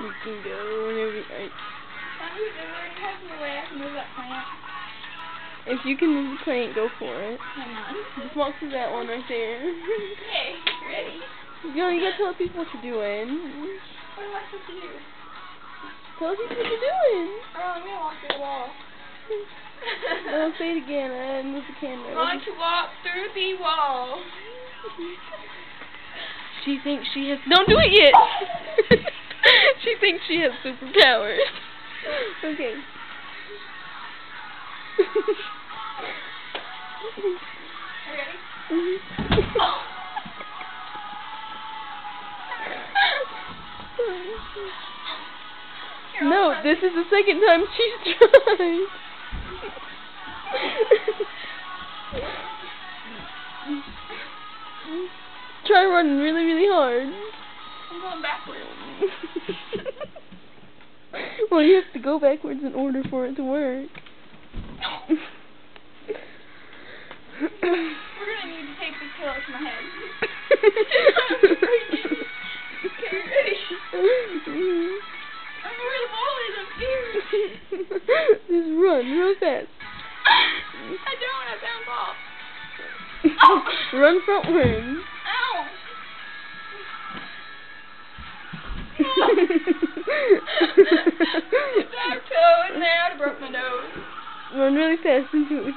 You can go whenever you like. Move that plant. If you can move the plant, go for it. Hang on. Just walk through that one right there. Okay, ready? You gotta tell people what you're doing. What am I supposed to do? Tell people what you're doing. Oh, I'm gonna walk through the wall. Oh, say it again. I move the camera. I'm going to walk through the wall. She thinks she has. Don't do it yet. She thinks she has superpowers. Okay. Ready? No, this is the second time she's tried. Try running really, really hard. I'm going backwards. Well, you have to go backwards in order for it to work. We're gonna need to take this pillow to my head. Okay, ready? I don't know where the ball is, I'm scared. Just run real fast. I don't have that ball. Oh! Run frontwards. Ow! Back toe in there, I broke my nose. Run really fast into it.